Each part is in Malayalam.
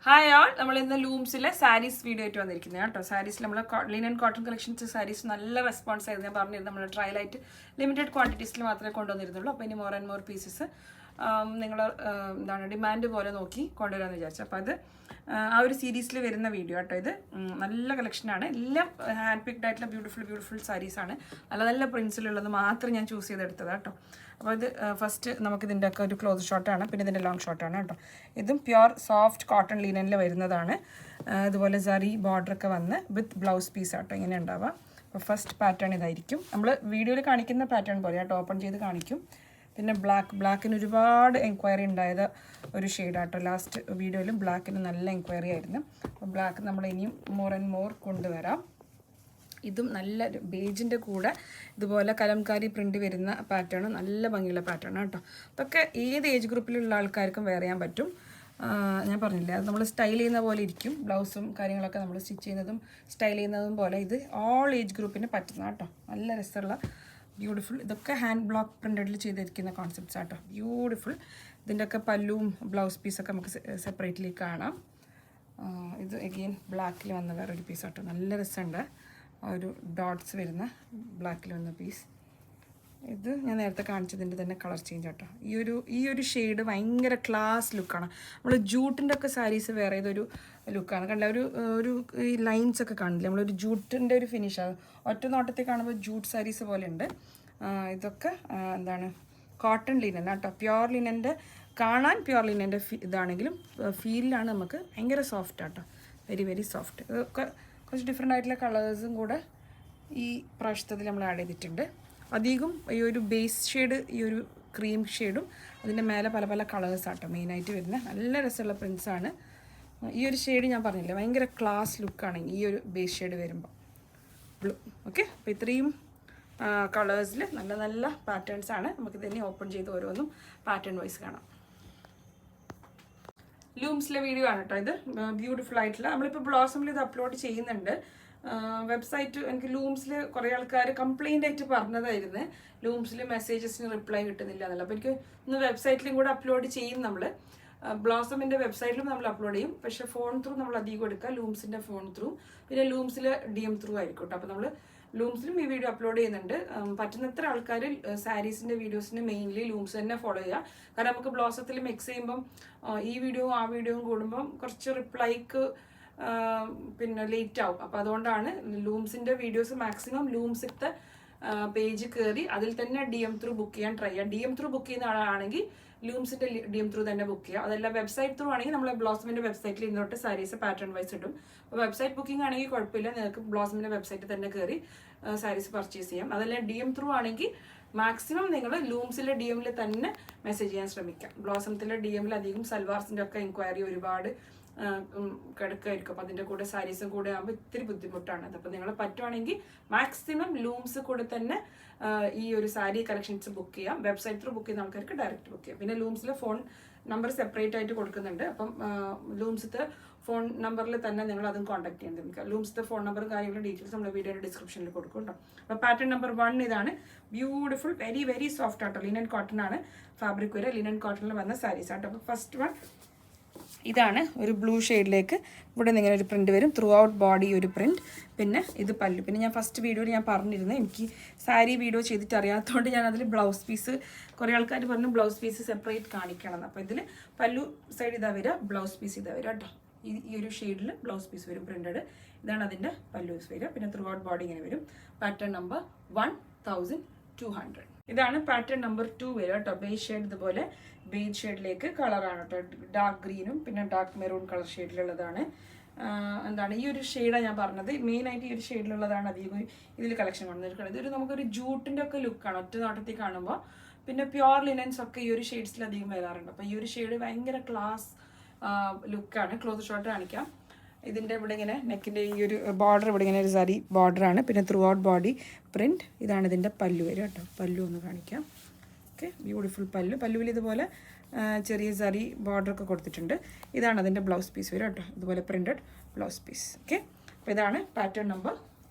ഹായ് ആൾ, നമ്മൾ ഇന്ന് ലൂംസിലെ സാരീസ് വീഡിയോ ആയിട്ട് വന്നിരിക്കുന്നത് കേട്ടോ. സാരീസിൽ നമ്മൾ ലിനൻ കോട്ടൺ കളക്ഷൻസ് സാരീസ് നല്ല റെസ്പോൺസ് ആയിരുന്നു. ഞാൻ പറഞ്ഞിരുന്നു നമ്മൾ ട്രയലായിട്ട് ലിമിറ്റഡ് ക്വാണ്ടിറ്റീസിൽ മാത്രമേ കൊണ്ടുവന്നിരുന്നുള്ളൂ. അപ്പോൾ ഇനി മോർ ആൻഡ് മോർ പീസസ് നിങ്ങൾ ഡിമാൻഡ് പോലെ നോക്കി കൊണ്ടുവരാമെന്ന് വിചാരിച്ചു. അപ്പോൾ അത് ആ ഒരു സീരീസിൽ വരുന്ന വീഡിയോ കേട്ടോ. ഇത് നല്ല കളക്ഷനാണ്, എല്ലാം ഹാൻഡ് പിക്ഡ് ആയിട്ടുള്ള ബ്യൂട്ടിഫുൾ സാരീസാണ്. നല്ല നല്ല പ്രിൻസിലുള്ളത് മാത്രം ഞാൻ ചൂസ് ചെയ്തെടുത്തത് കേട്ടോ. അപ്പോൾ ഇത് ഫസ്റ്റ് നമുക്കിതിൻ്റെ ഒക്കെ ഒരു ക്ലോസ് ഷോട്ടാണ്, പിന്നെ ഇതിൻ്റെ ലോങ് ഷോട്ടാണ് കേട്ടോ. ഇതും പ്യുവർ സോഫ്റ്റ് കോട്ടൺ ലീനനിൽ വരുന്നതാണ്. ഇതുപോലെ സറി ബോർഡറൊക്കെ വന്ന് വിത്ത് ബ്ലൗസ് പീസ് ആട്ടോ ഇങ്ങനെ ഉണ്ടാവുക. അപ്പോൾ ഫസ്റ്റ് പാറ്റേൺ ഇതായിരിക്കും. നമ്മൾ വീഡിയോയിൽ കാണിക്കുന്ന പാറ്റേൺ പോലെ കേട്ടോ, ഓപ്പൺ ചെയ്ത് കാണിക്കും. പിന്നെ ബ്ലാക്കിന് ഒരുപാട് എൻക്വയറി ഉണ്ടായത് ഒരു ഷെയ്ഡാട്ടോ. ലാസ്റ്റ് വീഡിയോയിലും ബ്ലാക്കിന് നല്ല എൻക്വയറി ആയിരുന്നു. അപ്പോൾ ബ്ലാക്ക് നമ്മൾ ഇനിയും മോർ ആൻഡ് മോർ കൊണ്ടുവരാം. ഇതും നല്ല ബേജിൻ്റെ കൂടെ ഇതുപോലെ കലംകാരി പ്രിൻ്റ് വരുന്ന പാറ്റേൺ, നല്ല ഭംഗിയുള്ള പാറ്റേൺ കേട്ടോ. അതൊക്കെ ഏത് ഏജ് ഗ്രൂപ്പിലുള്ള ആൾക്കാർക്കും വെയർ ചെയ്യാൻ പറ്റും. ഞാൻ പറഞ്ഞില്ലേ, അത് നമ്മൾ സ്റ്റൈൽ ചെയ്യുന്ന പോലെ ഇരിക്കും. ബ്ലൗസും കാര്യങ്ങളൊക്കെ നമ്മൾ സ്റ്റിച്ച് ചെയ്യുന്നതും സ്റ്റൈൽ ചെയ്യുന്നതും പോലെ ഇത് ഓൾ ഏജ് ഗ്രൂപ്പിന് പറ്റുന്ന കേട്ടോ. നല്ല രസമുള്ള ബ്യൂട്ടിഫുൾ, ഇതൊക്കെ ഹാൻഡ് ബ്ലോക്ക് പ്രിൻറ്റഡിൽ ചെയ്തിരിക്കുന്ന കോൺസെപ്റ്റ്സ് ആട്ടോ. ബ്യൂട്ടിഫുൾ. ഇതിൻ്റെയൊക്കെ പല്ലുവും ബ്ലൗസ് പീസൊക്കെ നമുക്ക് സെപ്പറേറ്റ്ലി കാണാം. ഇത് എഗെയിൻ ബ്ലാക്കിൽ വന്ന വേറൊരു പീസ് ആട്ടോ. നല്ല രസമുണ്ട്, ഒരു ഡോട്ട്സ് വരുന്ന ബ്ലാക്കിൽ വന്ന പീസ്. ഇത് ഞാൻ നേരത്തെ കാണിച്ചതിൻ്റെ തന്നെ കളർ ചേഞ്ച് ആട്ടോ. ഈ ഒരു ഷെയ്ഡ് ഭയങ്കര ക്ലാസ് ലുക്കാണ്. നമ്മൾ ജൂട്ടിൻ്റെ ഒക്കെ സാരീസ് വേറെ ഏതൊരു ലുക്കാണ് കണ്ട. ഒരു ഈ ലൈൻസ് ഒക്കെ കാണില്ലേ, നമ്മളൊരു ജൂട്ടിൻ്റെ ഒരു ഫിനിഷാണ്. ഒറ്റ നോട്ടത്തിൽ കാണുമ്പോൾ ജൂട്ട് സാരീസ് പോലെ ഉണ്ട്. ഇതൊക്കെ കോട്ടൺ ലിനൻ കേട്ടോ. പ്യുവർ ലിനൻ്റെ കാണാൻ പ്യുവർ ലിനൻ്റെ ഇതാണെങ്കിലും ഫീലിലാണ് നമുക്ക് ഭയങ്കര സോഫ്റ്റ് ആട്ടോ. Very soft. ഇതൊക്കെ കുറച്ച് ഡിഫറെൻ്റ് ആയിട്ടുള്ള കളേഴ്സും കൂടെ ഈ പ്രാവശ്യത്തിൽ നമ്മൾ ആഡ് ചെയ്തിട്ടുണ്ട്. അധികം ഈ ഒരു ബേസ് ഷെയ്ഡ്, ഈ ഒരു ക്രീം ഷെയ്ഡും അതിൻ്റെ മേലെ പല പല കളേഴ്സാട്ടോ മെയിനായിട്ട് വരുന്നത്. നല്ല രസമുള്ള പ്രിൻസാണ്. ഈ ഒരു ഷെയ്ഡ് ഞാൻ പറഞ്ഞില്ലേ, ഭയങ്കര ക്ലാസ് ലുക്കാണ് ഈ ഒരു ബേസ് ഷെയ്ഡ് വരുമ്പോൾ ബ്ലൂ. ഓക്കെ, അപ്പോൾ ഇത്രയും കളേഴ്സിൽ നല്ല നല്ല പാറ്റേൺസാണ്. നമുക്കിതിനെ ഓപ്പൺ ചെയ്ത് ഓരോന്നും പാറ്റേൺ വൈസ് കാണാം. ലൂംസിലെ വീഡിയോ ആണ് കേട്ടോ ഇത്. ബ്യൂട്ടിഫുൾ ആയിട്ടുള്ള, നമ്മളിപ്പോൾ ബ്ലോസമിൽ ഇത് അപ്ലോഡ് ചെയ്യുന്നുണ്ട്. വെബ്സൈറ്റ് എനിക്ക് ലൂംസിൽ കുറേ ആൾക്കാർ കംപ്ലൈൻ്റ് ആയിട്ട് പറഞ്ഞതായിരുന്നു, ലൂംസിൽ മെസ്സേജസിന് റിപ്ലൈ കിട്ടുന്നില്ല എന്നല്ല. അപ്പോൾ എനിക്ക് ഇന്ന് വെബ്സൈറ്റിലും കൂടെ അപ്ലോഡ് ചെയ്യും. നമ്മൾ ബ്ലോസമിൻ്റെ വെബ്സൈറ്റിലും നമ്മൾ അപ്ലോഡ് ചെയ്യും. പക്ഷേ ഫോൺ ത്രൂ നമ്മൾ അധികം എടുക്കുക, ലൂംസിൻ്റെ ഫോൺ ത്രൂ, പിന്നെ ലൂംസിൽ DM ത്രൂ ആയിരിക്കും കേട്ടോ. അപ്പോൾ നമ്മൾ ലൂംസിലും ഈ വീഡിയോ അപ്ലോഡ് ചെയ്യുന്നുണ്ട്. പറ്റുന്നത്ര ആൾക്കാർ സാരീസിൻ്റെ വീഡിയോസിന് മെയിൻലി ലൂംസ് തന്നെ ഫോളോ ചെയ്യുക. കാരണം നമുക്ക് ബ്ലോസത്തിൽ മിക്സ് ചെയ്യുമ്പം ഈ വീഡിയോയും ആ വീഡിയോയും കൂടുമ്പം കുറച്ച് റിപ്ലൈക്ക് പിന്നെ ലേറ്റ് ആവും. അപ്പോൾ അതുകൊണ്ടാണ് ലൂംസിൻ്റെ വീഡിയോസ് മാക്സിമം ലൂംസിത്തെ പേജ് കയറി അതിൽ തന്നെ DM ത്രൂ ബുക്ക് ചെയ്യാൻ ട്രൈ ചെയ്യുക. DM ത്രൂ ബുക്ക് ചെയ്യുന്ന ആളാണെങ്കിൽ ലൂംസിൻ്റെ DM ത്രൂ തന്നെ ബുക്ക് ചെയ്യുക. അതല്ല വെബ്സൈറ്റ് ത്രൂ ആണെങ്കിൽ നമ്മൾ ബ്ലോസമിൻ്റെ വെബ്സൈറ്റിൽ ഇന്നോട്ട് സാരീസ് പാറ്റേൺ വൈസ് ഇടും. അപ്പോൾ വെബ്സൈറ്റ് ബുക്കിംഗ് ആണെങ്കിൽ കുഴപ്പമില്ല, നിങ്ങൾക്ക് ബ്ലോസമിൻ്റെ വെബ്സൈറ്റിൽ തന്നെ കയറി സാരീസ് പർച്ചേസ് ചെയ്യാം. അതല്ല DM ത്രൂ ആണെങ്കിൽ മാക്സിമം നിങ്ങൾ ലൂംസിലെ DMൽ തന്നെ മെസ്സേജ് ചെയ്യാൻ ശ്രമിക്കാം. ബ്ലോസമത്തിലെ DMൽ അധികം സൽവാർസിൻ്റെ ഒക്കെ എൻക്വയറി ഒരുപാട് കിടക്കായിരിക്കും. അപ്പോൾ അതിൻ്റെ കൂടെ സാരീസും കൂടെ ആകുമ്പോൾ ഇത്തിരി ബുദ്ധിമുട്ടാണ്. അപ്പോൾ നിങ്ങൾ പറ്റുവാണെങ്കിൽ മാക്സിമം ലൂംസ് കൂടെ തന്നെ ഈ ഒരു സാരി കളക്ഷൻസ് ബുക്ക് ചെയ്യാം. വെബ്സൈറ്റ് ത്രൂ ബുക്ക് ചെയ്യുന്ന ആൾക്കാർക്ക് ഡയറക്റ്റ് ബുക്ക് ചെയ്യാം. പിന്നെ ലൂംസിലെ ഫോൺ നമ്പർ സെപ്പറേറ്റ് ആയിട്ട് കൊടുക്കുന്നുണ്ട്. അപ്പം ലൂംസിത്തെ ഫോൺ നമ്പറിൽ തന്നെ നിങ്ങൾ അതും കോൺടാക്ട് ചെയ്യാൻ ശ്രമിക്കുക. ലൂംസിത്തെ ഫോൺ നമ്പറും കാര്യങ്ങളും ഡീറ്റെയിൽസ് നമ്മൾ വീഡിയോയുടെ ഡിസ്ക്രിപ്ഷനിൽ കൊടുക്കും കേട്ടോ. അപ്പോൾ പാറ്റേൺ നമ്പർ 1 ഇതാണ്. ബ്യൂട്ടിഫുൾ, വെരി സോഫ്റ്റ് ആട്ടോ. ലിനൻ കോട്ടൺ ആണ് ഫാബ്രിക് വരെ. ലിനൻ കോട്ടണിൽ വന്ന സാരീസ് ആട്ടോ. അപ്പോൾ ഫസ്റ്റ് വൺ ഇതാണ്, ഒരു ബ്ലൂ ഷെയ്ഡിലേക്ക് ഇവിടെ നിന്ന് ഇങ്ങനെ ഒരു പ്രിൻറ്റ് വരും. ത്രൂ ഔട്ട് ബോഡി ഒരു പ്രിൻറ്റ്. പിന്നെ ഇത് പല്ലു. പിന്നെ ഞാൻ ഫസ്റ്റ് വീഡിയോയിൽ ഞാൻ പറഞ്ഞിരുന്നു, എനിക്ക് സാരി വീഡിയോ ചെയ്തിട്ട് അറിയാത്തതുകൊണ്ട് ഞാൻ അതിൽ ബ്ലൗസ് പീസ്, കുറേ ആൾക്കാർ പറഞ്ഞു ബ്ലൗസ് പീസ് സെപ്പറേറ്റ് കാണിക്കണം. അപ്പോൾ ഇതിൽ പല്ലു സൈഡ് ഇതാ വരിക, ബ്ലൗസ് പീസ് ഇതാ വരിക കേട്ടോ. ഈ ഒരു ഷെയ്ഡിൽ ബ്ലൗസ് പീസ് വരും പ്രിൻറ്റഡ്. ഇതാണ് അതിൻ്റെ പല്ലൂസ് വരിക. പിന്നെ ത്രൂ ഔട്ട് ബോഡി ഇങ്ങനെ വരും. Pattern number 1200. ഇതാണ് പാറ്റേൺ നമ്പർ 2 വരിക കേട്ടോ. ബേജ് ഷെയ്ഡ്, ഇതുപോലെ ബേജ് ഷെയ്ഡിലേക്ക് കളറാണ് കേട്ടോ. ഡാർക്ക് ഗ്രീനും പിന്നെ ഡാർക്ക് മെറൂൺ കളർ ഷെയ്ഡിലുള്ളതാണ്. ഈ ഒരു ഷെയ്ഡാണ് ഞാൻ പറഞ്ഞത്. മെയിനായിട്ട് ഈ ഒരു ഷെയ്ഡിലുള്ളതാണ് അധികം ഇതിൽ കളക്ഷൻ കൊണ്ടുവന്നിരിക്കുന്നത്. ഇതൊരു നമുക്കൊരു ജൂട്ടിൻ്റെ ഒക്കെ ലുക്കാണ് ഒറ്റ നോട്ടത്തിൽ കാണുമ്പോൾ. പിന്നെ പ്യുവർ ലിനൻസ് ഒക്കെ ഈ ഒരു ഷെയ്ഡ്സിൽ അധികം വരാറുണ്ട്. അപ്പോൾ ഈ ഒരു ഷെയ്ഡ് ഭയങ്കര ക്ലാസ് ലുക്കാണ്. ക്ലോത്ത് ഷോട്ട് കാണിക്കാം. ഇതിൻ്റെ ഇവിടെ ഇങ്ങനെ നെക്കിൻ്റെ ഈ ഒരു ബോർഡർ, ഇവിടെ ഇങ്ങനെ ഒരു സാരി ബോർഡറാണ്. പിന്നെ ത്രൂ ഔട്ട് ബോഡി പ്രിൻറ്റ്. ഇതാണ് ഇതിൻ്റെ പല്ലു വരിക കേട്ടോ. പല്ലു ഒന്ന് കാണിക്കാം. ഓക്കെ, ബ്യൂട്ടിഫുൾ പല്ലു. പല്ലുവിൽ ഇതുപോലെ ചെറിയ സാരി ബോർഡറൊക്കെ കൊടുത്തിട്ടുണ്ട്. ഇതാണ് അതിൻ്റെ ബ്ലൗസ് പീസ് വരിക കേട്ടോ. ഇതുപോലെ പ്രിൻറ്റഡ് ബ്ലൗസ് പീസ്. ഓക്കെ, അപ്പോൾ ഇതാണ് പാറ്റേൺ നമ്പർ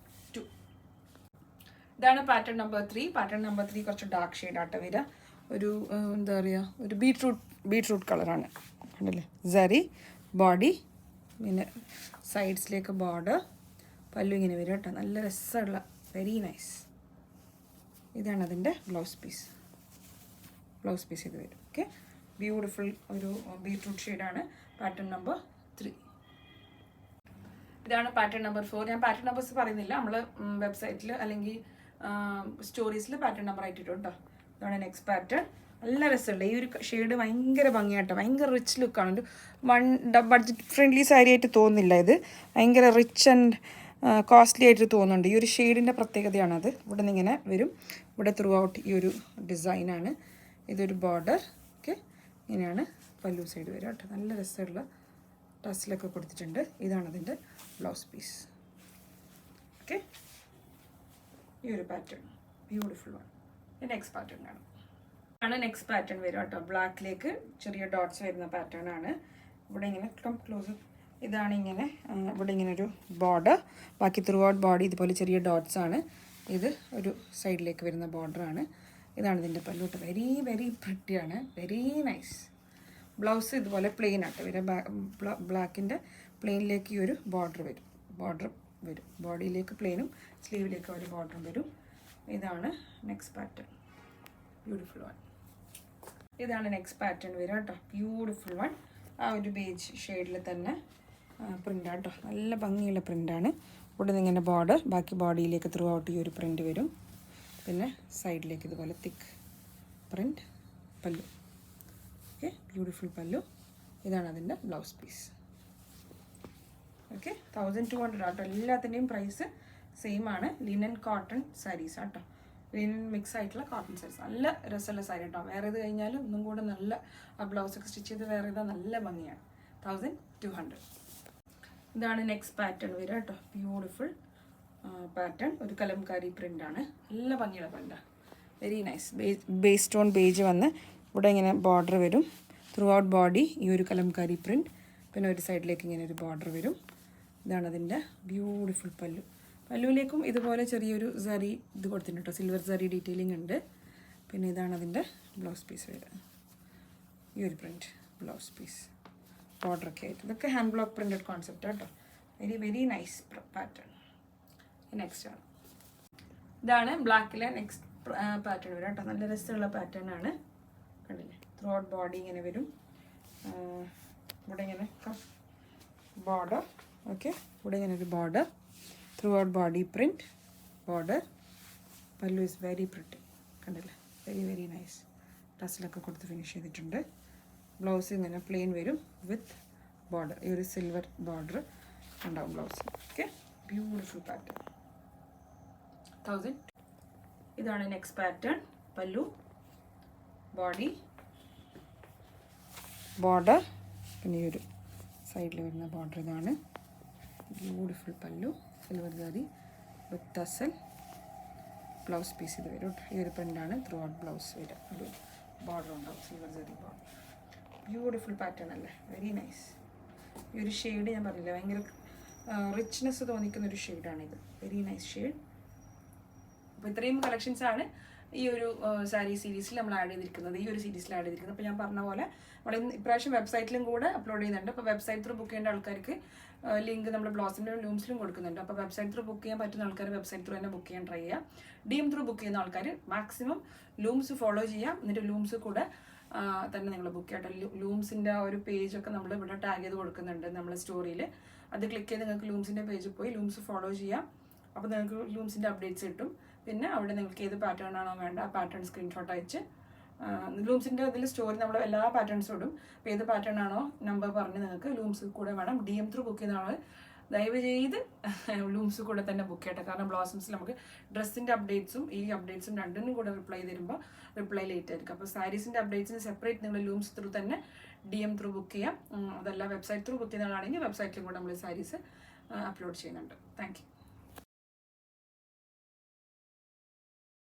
2. ഇതാണ് പാറ്റേൺ നമ്പർ 3. പാറ്റേൺ നമ്പർ 3 കുറച്ച് ഡാർക്ക് ഷെയ്ഡ് ആട്ടോ വരിക. ഒരു ഒരു ബീട്രൂട്ട് കളറാണ് കണ്ടല്ലേ. സരി ബോഡി പിന്നെ സൈഡ്സിലേക്ക് ബോർഡർ, പല്ലു ഇങ്ങനെ വരും കേട്ടോ. നല്ല രസമുള്ള വെരി നൈസ്. ഇതാണ് അതിൻ്റെ ബ്ലൗസ് പീസ്. ഇത് വരും. ഓക്കെ, ബ്യൂട്ടിഫുൾ ഒരു ബീട്രൂട്ട് ഷെയ്ഡാണ്. Pattern number 3. ഇതാണ് പാറ്റേൺ നമ്പർ 4. ഞാൻ പാറ്റേൺ നമ്പേഴ്സ് പറയുന്നില്ല, നമ്മൾ വെബ്സൈറ്റിൽ അല്ലെങ്കിൽ സ്റ്റോറീസിൽ പാറ്റേൺ നമ്പർ ആയിട്ടിട്ടു കേട്ടോ. ഇതാണ് നെക്സ്റ്റ് പാറ്റേൺ. നല്ല രസമുണ്ട് ഈ ഒരു ഷെയ്ഡ്. ഭയങ്കര ഭംഗിയാട്ടോ, ഭയങ്കര റിച്ച് ലുക്കാണ്. ഒരു ബഡ്ജറ്റ് ഫ്രണ്ട്ലി സാരി ആയിട്ട് തോന്നുന്നില്ല ഇത്. ഭയങ്കര റിച്ച് ആൻഡ് കോസ്റ്റ്ലി ആയിട്ട് തോന്നുന്നുണ്ട്. ഈ ഒരു ഷെയ്ഡിൻ്റെ പ്രത്യേകതയാണത്. ഇവിടെ നിന്ന് ഇങ്ങനെ വരും. ഇവിടെ ത്രൂ ഔട്ട് ഈ ഒരു ഡിസൈനാണ്. ഇതൊരു ബോർഡർ. ഓക്കെ, ഇങ്ങനെയാണ് പല്ലു സൈഡ് വരിക കേട്ടോ. നല്ല രസമുള്ള ടസിലൊക്കെ കൊടുത്തിട്ടുണ്ട്. ഇതാണ് അതിൻ്റെ ബ്ലൗസ് പീസ്. ഓക്കെ, ഈ ഒരു പാറ്റേൺ ബ്യൂട്ടിഫുൾ ആണ്. നെക്സ്റ്റ് പാറ്റേൺ ആണ് നെക്സ്റ്റ് പാറ്റേൺ വരും കേട്ടോ. ബ്ലാക്കിലേക്ക് ചെറിയ ഡോട്ട്സ് വരുന്ന പാറ്റേൺ ആണ്. ഇവിടെ ഇങ്ങനെ ക്ലോസ്. ഇതാണ് ഇങ്ങനെ ഇവിടെ ഇങ്ങനെ ഒരു ബോർഡർ. ബാക്കി ത്രൂ ഔട്ട് ബോഡി ഇതുപോലെ ചെറിയ ഡോട്ട്സ് ആണ്. ഇത് ഒരു സൈഡിലേക്ക് വരുന്ന ബോർഡറാണ്. ഇതാണ് ഇതിൻ്റെ പല്ലൂട്ട്. വെരി വെരി പ്രിറ്റിയാണ്, വെരി നൈസ്. ബ്ലൗസ് ഇതുപോലെ പ്ലെയിൻ ആട്ടോ ഇവരെ. ബ്ലാക്കിൻ്റെ പ്ലെയിനിലേക്ക് ഈ ഒരു ബോർഡർ വരും. ബോഡിയിലേക്ക് പ്ലെയിനും സ്ലീവിലേക്ക് ഒരു ബോർഡറും വരും. ഇതാണ് നെക്സ്റ്റ് പാറ്റേൺ. Beautiful one. ഇതാണ് നെക്സ്റ്റ് പാറ്റേൺ വരും കേട്ടോ. Beautiful one. ആ ഒരു ബേജ് ഷെയ്ഡിൽ തന്നെ പ്രിൻ്റ് ആട്ടോ. നല്ല ഭംഗിയുള്ള പ്രിൻ്റാണ്. ഇവിടെ നിന്ന് ഇങ്ങനെ ബോർഡർ, ബാക്കി ബോഡിയിലേക്ക് ത്രൂ ഔട്ട് ഈ ഒരു പ്രിൻ്റ് വരും. പിന്നെ സൈഡിലേക്ക് ഇതുപോലെ തിക്ക് പ്രിൻ്റ് പല്ലു. ഓക്കെ, ബ്യൂട്ടിഫുൾ പല്ലു. ഇതാണ് അതിൻ്റെ ബ്ലൗസ് പീസ്. ഓക്കെ, 1200 ആട്ടോ. എല്ലാത്തിൻ്റെയും പ്രൈസ് സെയിം ആണ്. ലിനൻ കോട്ടൺ സാരീസ് ആട്ടോ. ലിനൻ മിക്സ് ആയിട്ടുള്ള കോട്ടൺ സാരീസ്. നല്ല രസമുള്ള സാരി കേട്ടോ. വേറെ ഇത് കഴിഞ്ഞാലും ഒന്നും കൂടെ നല്ല ആ ബ്ലൗസൊക്കെ സ്റ്റിച്ച് ചെയ്ത് വേറെ ഇതാ നല്ല ഭംഗിയാണ്. 1200. ഇതാണ് നെക്സ്റ്റ് പാറ്റേൺ വരിക കേട്ടോ. Beautiful pattern. ഒരു കലംകാരി പ്രിൻ്റാണ്. നല്ല ഭംഗിയുള്ള പ്രിൻ്റാണ്. Very nice. Base stone beige വന്ന് ഇവിടെ ഇങ്ങനെ ബോർഡർ വരും. ത്രൂ ഔട്ട് ബോഡി ഈ ഒരു കലംകാരി പ്രിൻ്റ്. പിന്നെ ഒരു സൈഡിലേക്ക് ഇങ്ങനെ ഒരു ബോർഡർ വരും. ഇതാണ് അതിൻ്റെ ബ്യൂട്ടിഫുൾ പല്ലു. പല്ലുവിലേക്കും ഇതുപോലെ ചെറിയൊരു സറി ഇത് കൊടുത്തിട്ടുണ്ട് കേട്ടോ. സിൽവർ സറി ഡീറ്റെയിലിംഗ് ഉണ്ട്. പിന്നെ ഇതാണ് അതിൻ്റെ ബ്ലൗസ് പീസ് വരിക. ഈ ഒരു പ്രിൻറ്റ് ബ്ലൗസ് പീസ് ബോർഡറൊക്കെ ആയിട്ട്. ഇതൊക്കെ ഹാൻഡ് ബ്ലോക്ക് പ്രിൻറ്റഡ് കോൺസെപ്റ്റ് കേട്ടോ. Very very nice pattern. Next ആണ്. ഇതാണ് ബ്ലാക്കിലെ നെക്സ്റ്റ് പാറ്റേൺ വരും കേട്ടോ. നല്ല രസമുള്ള പാറ്റേൺ ആണ്. കണ്ടില്ലേ, ത്രൂ ഔട്ട് ബോഡി ഇങ്ങനെ വരും. ഇവിടെ ഇങ്ങനെ ബോർഡർ. ഓക്കെ, ഇവിടെ ഇങ്ങനെ ഒരു border, through out body print border. പല്ലു ഇസ് വെരി പ്രിറ്റി. കണ്ടില്ലേ, വെരി വെരി നൈസ്. ടസിലൊക്കെ കൊടുത്ത് ഫിനിഷ് ചെയ്തിട്ടുണ്ട്. ബ്ലൗസ് ഇങ്ങനെ പ്ലെയിൻ വരും വിത്ത് ബോർഡർ. ഈ ഒരു സിൽവർ ബോർഡർ ഉണ്ടാവും ബ്ലൗസ്. Okay, beautiful pattern. 1000. ഇതാണ് നെക്സ്റ്റ് പാറ്റേൺ. പല്ലു, ബോഡി, ബോർഡർ, പിന്നെ ഈ ഒരു സൈഡിൽ വരുന്ന ബോർഡർ. ഇതാണ് ബ്യൂട്ടിഫുൾ പല്ലു, സിൽവർ സാരി വിത്ത് ടസൽ. ബ്ലൗസ് പീസ് ഇത് വരും. ഈ ഒരു പ്രിൻ്റാണ് ത്രൂ ഔട്ട് ബ്ലൗസ് വരും. ഒരു ബോർഡർ ഉണ്ടാവും, silver sari border. Beautiful pattern അല്ലേ, വെരി നൈസ്. ഈ ഒരു ഷെയ്ഡ് ഞാൻ പറഞ്ഞില്ല, ഭയങ്കര റിച്ച്നെസ് തോന്നിക്കുന്നൊരു ഷെയ്ഡാണിത്. Very nice shade. അപ്പോൾ ഇത്രയും കളക്ഷൻസാണ് ഈ ഒരു സാരി സീരീസിൽ നമ്മൾ ആഡ് ചെയ്തിരിക്കുന്നത്. ഈ ഒരു സീരീസിൽ ആഡ് ചെയ്തിരിക്കുന്നത്. അപ്പോൾ ഞാൻ പറഞ്ഞ പോലെ നമ്മൾ ഇപ്രാവശ്യം വെബ്സൈറ്റിലും കൂടെ അപ്ലോഡ് ചെയ്യുന്നുണ്ട്. അപ്പോൾ വെബ്സൈറ്റ് ത്രൂ ബുക്ക് ചെയ്യേണ്ട ആൾക്കാർക്ക് ലിങ്ക് നമ്മൾ ബ്ലോസിൻ്റെ ലൂംസിലും കൊടുക്കുന്നുണ്ട്. അപ്പോൾ വെബ്സൈറ്റ് ത്രൂ ബുക്ക് ചെയ്യാൻ പറ്റുന്ന ആൾക്കാർ വെബ്സൈറ്റ് ത്രൂ തന്നെ ബുക്ക് ചെയ്യാൻ ട്രൈ ചെയ്യുക. DM ത്രൂ ബുക്ക് ചെയ്യുന്ന ആൾക്കാർ മാക്സിമം ലൂംസ് ഫോളോ ചെയ്യാം. എന്നിട്ട് ലൂംസ് കൂടെ തന്നെ നിങ്ങൾ ബുക്ക് ചെയ്യട്ടെ. ലൂംസിൻ്റെ ആ ഒരു പേജൊക്കെ നമ്മൾ ഇവിടെ ടാഗ് ചെയ്ത് കൊടുക്കുന്നുണ്ട് നമ്മളെ സ്റ്റോറിയിൽ. അത് ക്ലിക്ക് ചെയ്ത് നിങ്ങൾക്ക് ലൂംസിൻ്റെ പേജിൽ പോയി ലൂംസ് ഫോളോ ചെയ്യാം. അപ്പോൾ നിങ്ങൾക്ക് ലൂംസിൻ്റെ അപ്ഡേറ്റ്സ് കിട്ടും. പിന്നെ അവിടെ നിങ്ങൾക്ക് ഏത് പാറ്റേൺ ആണോ വേണ്ട ആ പാറ്റേൺ സ്ക്രീൻഷോട്ട് അയച്ച് ലൂംസിൻ്റെ ഇതിൽ സ്റ്റോറി നമ്മൾ എല്ലാ പാറ്റേൺസും ഇടും. അപ്പോൾ ഏത് പാറ്റേൺ ആണോ നമ്പർ പറഞ്ഞ് നിങ്ങൾക്ക് ലൂംസ് കൂടെ വേണം. DM ത്രൂ ബുക്ക് ചെയ്യുന്ന ആൾ ദയവ് ചെയ്ത് ലൂംസ് കൂടെ തന്നെ ബുക്ക് ചെയ്യട്ടെ. കാരണം ബ്ലോസംസിൽ നമുക്ക് ഡ്രസ്സിൻ്റെ അപ്ഡേറ്റ്സും ഈ അപ്ഡേറ്റ്സും രണ്ടിനും കൂടെ റിപ്ലൈ തരുമ്പോൾ റിപ്ലൈ ലേറ്റ് ആയിരിക്കും. അപ്പോൾ സാരീസിൻ്റെ അപ്ഡേറ്റ്സിന് സെപ്പറേറ്റ് നിങ്ങൾ ലൂംസ് ത്രൂ തന്നെ DM ത്രൂ ബുക്ക് ചെയ്യാം. അതല്ല വെബ്സൈറ്റ് ത്രൂ ബുക്ക് ചെയ്യുന്ന ആളാണെങ്കിൽ വെബ്സൈറ്റിലും കൂടെ നമ്മൾ സാരീസ് അപ്ലോഡ് ചെയ്യുന്നുണ്ട്. Thank you.